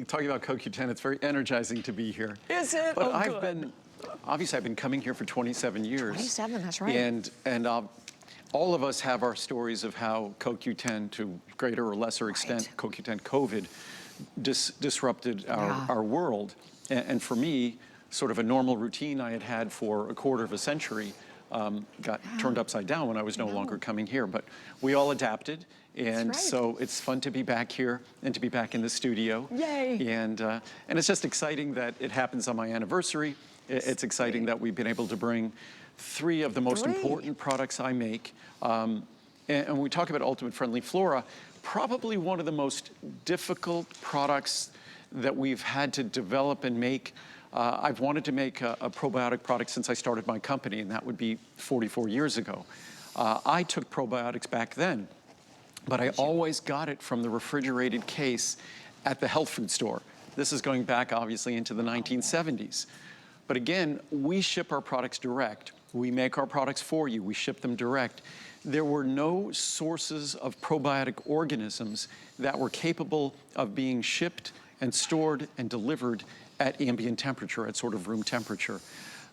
Talking about CoQ10, it's very energizing to be here. Is it? But Good. obviously I've been coming here for 27 years. 27, that's right. And all of us have our stories of how CoQ10, to greater or lesser extent, CoQ10 COVID, disrupted our world. And for me, sort of a normal routine I had had for a quarter of a century got turned upside down when I was no longer coming here. But we all adapted. And so it's fun to be back here and to be back in the studio. Yay! And it's just exciting that it happens on my anniversary. It's exciting that we've been able to bring three of the most important products I make. And when we talk about Ultimate Friendly Flora, probably one of the most difficult products that we've had to develop and make. I've wanted to make a probiotic product since I started my company, and that would be 44 years ago. I took probiotics back then, but I always got it from the refrigerated case at the health food store. This is going back, obviously, into the 1970s. But again, we ship our products direct. We make our products for you. We ship them direct. There were no sources of probiotic organisms that were capable of being shipped and stored and delivered at ambient temperature, at sort of room temperature.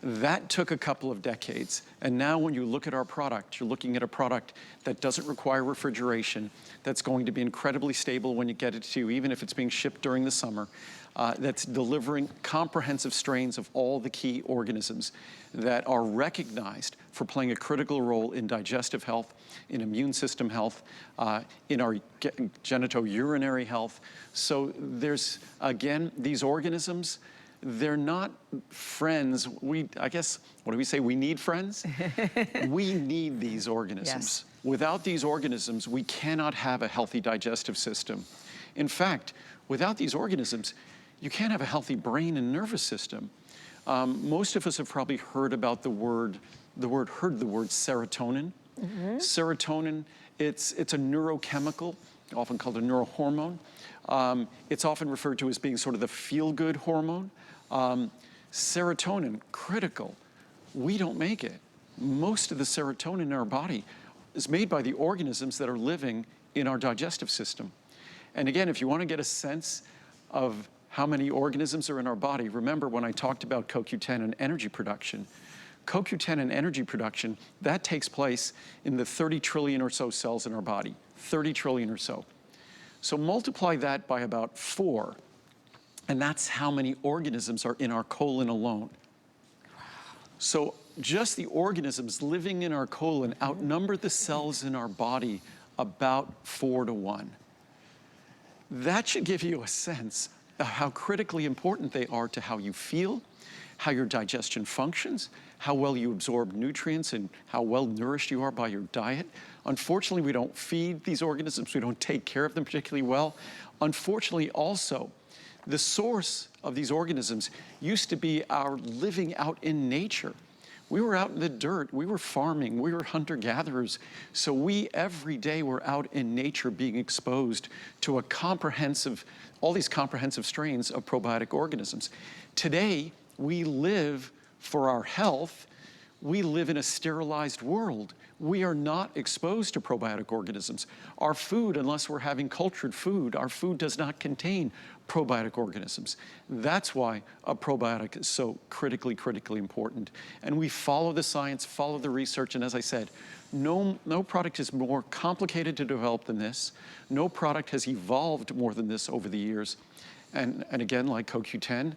That took a couple of decades. And now when you look at our product, you're looking at a product that doesn't require refrigeration, that's going to be incredibly stable when you get it to you, even if it's being shipped during the summer, that's delivering comprehensive strains of all the key organisms that are recognized for playing a critical role in digestive health, in immune system health, in our genitourinary health. So there's, again, these organisms, they're not friends. I guess, what do we say? We need friends? We need these organisms. Yes. Without these organisms, we cannot have a healthy digestive system. In fact, without these organisms, you can't have a healthy brain and nervous system. Most of us have probably heard about the word serotonin. Serotonin, it's a neurochemical, often called a neurohormone. It's often referred to as being sort of the feel-good hormone. Serotonin, critical. We don't make it. Most of the serotonin in our body is made by the organisms that are living in our digestive system. And again, if you want to get a sense of how many organisms are in our body, remember when I talked about CoQ10 and energy production. CoQ10 and energy production, that takes place in the 30 trillion or so cells in our body, 30 trillion or so. So multiply that by about 4, and that's how many organisms are in our colon alone. So just the organisms living in our colon outnumber the cells in our body about 4 to 1. That should give you a sense of how critically important they are to how you feel, how your digestion functions, how well you absorb nutrients, and how well nourished you are by your diet. Unfortunately, we don't feed these organisms. We don't take care of them particularly well. Unfortunately, also, the source of these organisms used to be our living out in nature. We were out in the dirt, we were farming, we were hunter-gatherers. So we every day were out in nature being exposed to all these comprehensive strains of probiotic organisms. Today, we live for our health. We live in a sterilized world. We are not exposed to probiotic organisms. Our food, unless we're having cultured food, our food does not contain probiotic organisms. That's why a probiotic is so critically important. And we follow the science, follow the research, and as I said, no product is more complicated to develop than this. No product has evolved more than this over the years. And again, like CoQ10,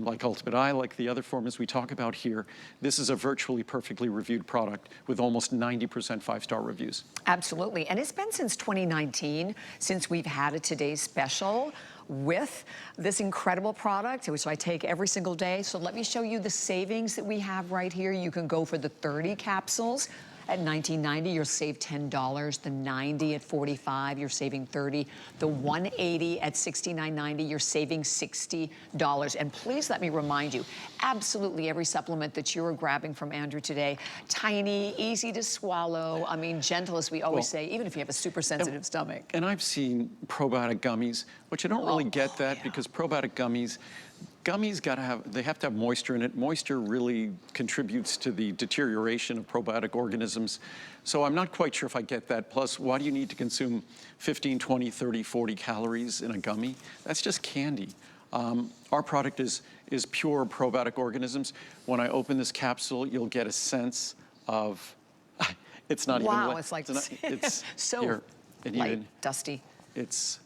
like Ultimate I, like the other formulas we talk about here, this is a virtually perfectly reviewed product with almost 90% 5-star reviews. Absolutely, and it's been since 2019 since we've had a Today's Special with this incredible product, which I take every single day. So let me show you the savings that we have right here. You can go for the 30 capsules. At $19.90, you'll save $10. The 90 at $45, you're saving $30. The 180 at $69.90, you're saving $60. And please let me remind you, absolutely every supplement that you're grabbing from Andrew today, tiny, easy to swallow, I mean, gentle, as we always say, even if you have a super sensitive stomach. And I've seen probiotic gummies, which I don't really get that because probiotic gummies, gummies they have to have moisture in it. Moisture really contributes to the deterioration of probiotic organisms. So I'm not quite sure if I get that. Plus, why do you need to consume 15, 20, 30, 40 calories in a gummy? That's just candy. Our product is pure probiotic organisms. When I open this capsule, you'll get a sense of, it's not even wow, wet. it's like it's so here, and light, even, dusty. it's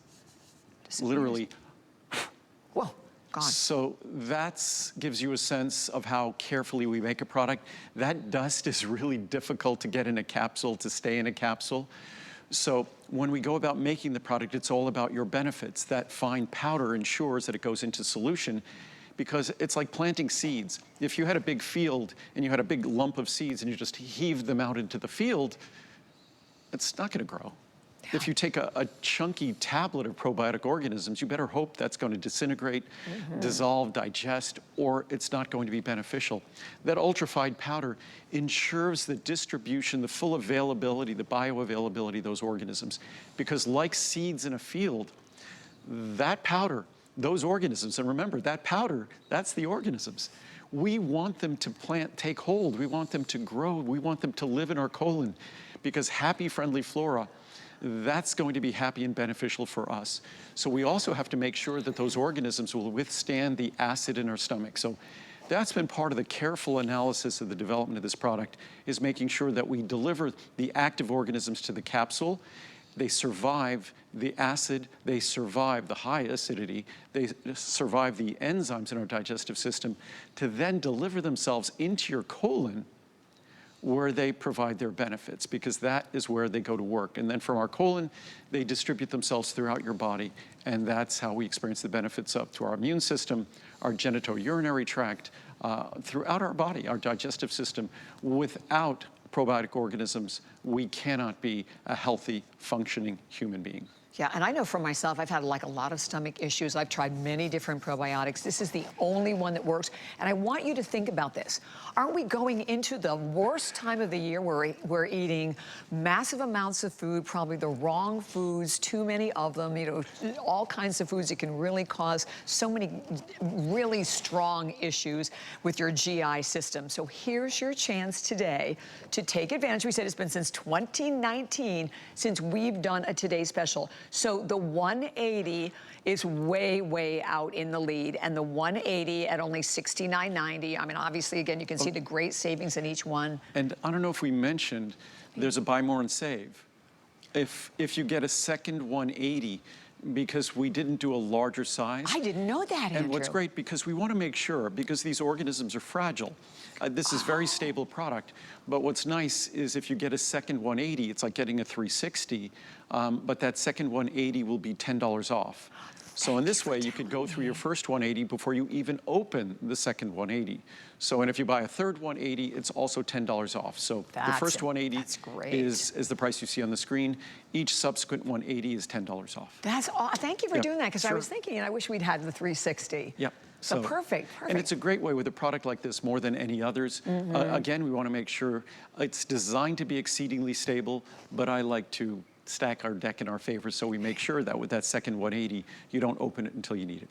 Disappears. literally, Whoa, gone. so that gives you a sense of how carefully we make a product. That dust is really difficult to get in a capsule, to stay in a capsule. So when we go about making the product, it's all about your benefits. That fine powder ensures that it goes into solution, because it's like planting seeds. If you had a big field and you had a big lump of seeds and you just heaved them out into the field, it's not gonna grow. If you take a chunky tablet of probiotic organisms, you better hope that's going to disintegrate, dissolve, digest, or it's not going to be beneficial. That ultrafine powder ensures the distribution, the full availability, the bioavailability of those organisms. Because like seeds in a field, that powder, those organisms, and remember, that powder, that's the organisms. We want them to take hold. We want them to grow. We want them to live in our colon, because happy, friendly flora, that's going to be happy and beneficial for us. So we also have to make sure that those organisms will withstand the acid in our stomach. So that's been part of the careful analysis of the development of this product, is making sure that we deliver the active organisms to the capsule. They survive the acid, they survive the high acidity, they survive the enzymes in our digestive system, to then deliver themselves into your colon, where they provide their benefits, because that is where they go to work. And then from our colon, they distribute themselves throughout your body, and that's how we experience the benefits up to our immune system, our genital urinary tract, throughout our body, our digestive system. Without probiotic organisms, we cannot be a healthy, functioning human being. Yeah, and I know for myself, I've had like a lot of stomach issues. I've tried many different probiotics. This is the only one that works. And I want you to think about this. Aren't we going into the worst time of the year where we're eating massive amounts of food, probably the wrong foods, too many of them, you know, all kinds of foods that can really cause so many really strong issues with your GI system. So here's your chance today to take advantage. We said it's been since 2019 since we've done a Today Special. So the 180 is way, way out in the lead, and the 180 at only $69.90. I mean, obviously, again, you can see the great savings in each one. And I don't know if we mentioned, there's a buy more and save. If you get a second 180, because we didn't do a larger size. I didn't know that, Andrew. And what's great, because we want to make sure, because these organisms are fragile, this is very stable product, but what's nice is if you get a second 180, it's like getting a 360, but that second 180 will be $10 off. So in this way, you could go through your first 180 before you even open the second 180. So, and if you buy a third 180, it's also $10 off. So the first 180 is the price you see on the screen. Each subsequent 180 is $10 off. That's thank you for doing that, because I was thinking, and I wish we'd had the 360. Yep. So perfect. And it's a great way with a product like this, more than any others. Again, we want to make sure it's designed to be exceedingly stable, but I like to stack our deck in our favor, so we make sure that with that second 180, you don't open it until you need it.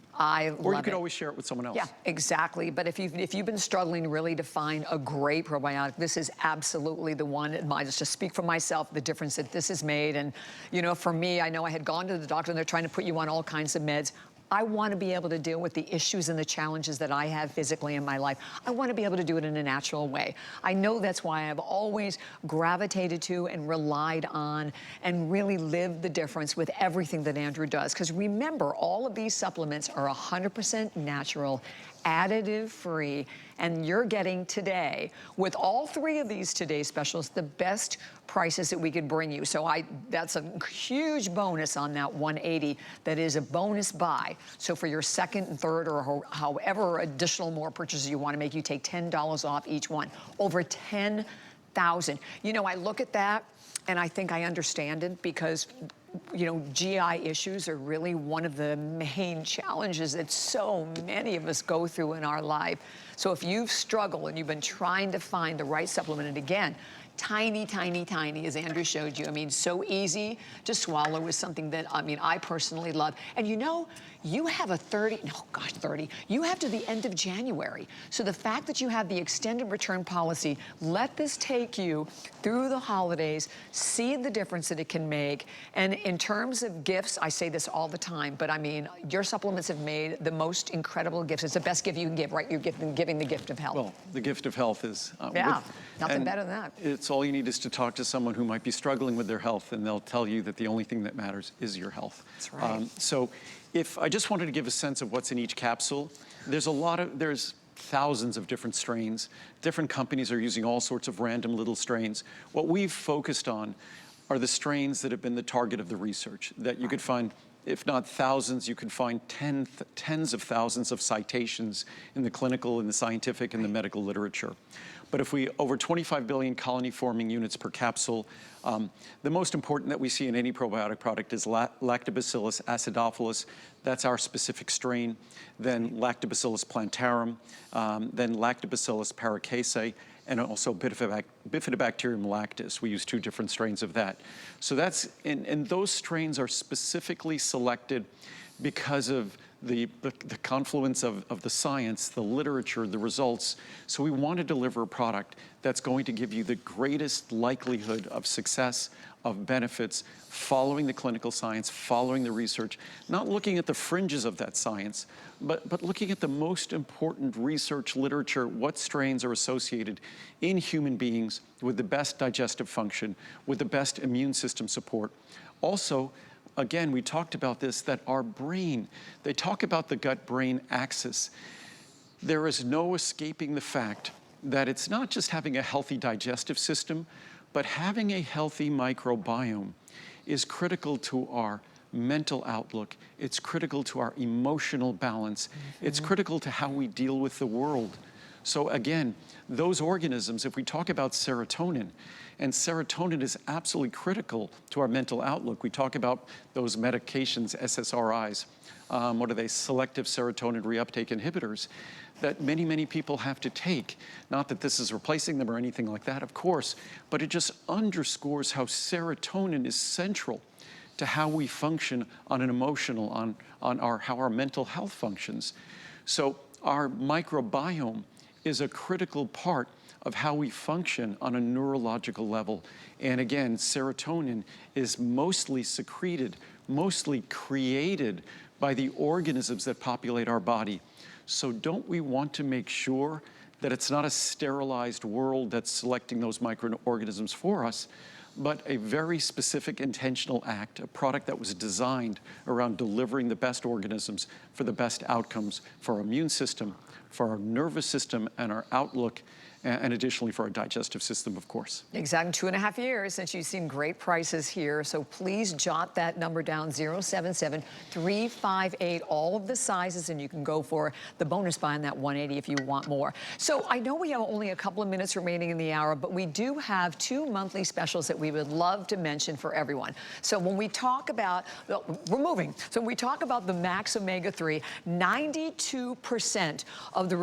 Or you could always share it with someone else. Yeah, exactly. But if you've been struggling really to find a great probiotic, this is absolutely the one. I just speak for myself, the difference that this has made. And you know, for me, I know I had gone to the doctor and they're trying to put you on all kinds of meds. I want to be able to deal with the issues and the challenges that I have physically in my life. I want to be able to do it in a natural way. I know that's why I've always gravitated to and relied on and really lived the difference with everything that Andrew does. Because remember, all of these supplements are 100% natural, additive-free, and you're getting today, with all three of these Today Specials, the best prices that we could bring you. So that's a huge bonus on that 180. That is a bonus buy. So for your second and third, or however additional more purchases you want to make, you take $10 off each one. Over 10,000. You know, I look at that and I think I understand it, because you know, GI issues are really one of the main challenges that so many of us go through in our life. So if you've struggled and you've been trying to find the right supplement, and again, tiny, tiny, tiny, as Andrew showed you. I mean, so easy to swallow is something that, I mean, I personally love. And you know, you have a 30, no gosh, 30, you have to the end of January. So the fact that you have the extended return policy, let this take you through the holidays, see the difference that it can make. And in terms of gifts, I say this all the time, but I mean, your supplements have made the most incredible gifts. It's the best gift you can give, right? You're giving the gift of health. Well, the gift of health is... yeah, nothing better than that. It's all you need is to talk to someone who might be struggling with their health, and they'll tell you that the only thing that matters is your health. That's right. So if I just wanted to give a sense of what's in each capsule, there's thousands of different strains. Different companies are using all sorts of random little strains. What we've focused on are the strains that have been the target of the research, that you could find, if not thousands, you could find tens of thousands of citations in the clinical, in the scientific, and the medical literature. But if we, over 25 billion colony-forming units per capsule, the most important that we see in any probiotic product is Lactobacillus acidophilus. That's our specific strain. Then Lactobacillus plantarum, then Lactobacillus paracasei, and also Bifidobacterium lactis. We use 2 different strains of that. So that's, and those strains are specifically selected because of the confluence of the science, the literature, the results. So we want to deliver a product that's going to give you the greatest likelihood of success, of benefits, following the clinical science, following the research, not looking at the fringes of that science, but looking at the most important research literature, what strains are associated in human beings with the best digestive function, with the best immune system support. Also, again, we talked about this, that our brain, they talk about the gut-brain axis. There is no escaping the fact that it's not just having a healthy digestive system, but having a healthy microbiome is critical to our mental outlook. It's critical to our emotional balance. It's critical to how we deal with the world. So again, those organisms, if we talk about serotonin, and serotonin is absolutely critical to our mental outlook. We talk about those medications, SSRIs, what are they, selective serotonin reuptake inhibitors, that many, many people have to take. Not that this is replacing them or anything like that, of course, but it just underscores how serotonin is central to how we function on an emotional, how our mental health functions. So our microbiome is a critical part of how we function on a neurological level. And again, serotonin is mostly secreted, mostly created by the organisms that populate our body. So don't we want to make sure that it's not a sterilized world that's selecting those microorganisms for us, but a very specific intentional act, a product that was designed around delivering the best organisms for the best outcomes for our immune system, for our nervous system, and our outlook, and additionally for our digestive system, of course. Exactly, 2.5 years since you've seen great prices here, so please jot that number down, 077-358, all of the sizes, and you can go for the bonus buy on that 180 if you want more. So I know we have only a couple of minutes remaining in the hour, but we do have 2 monthly specials that we would love to mention for everyone. So when we talk about, well, we're moving, so when we talk about the Max Omega-3, 92% of the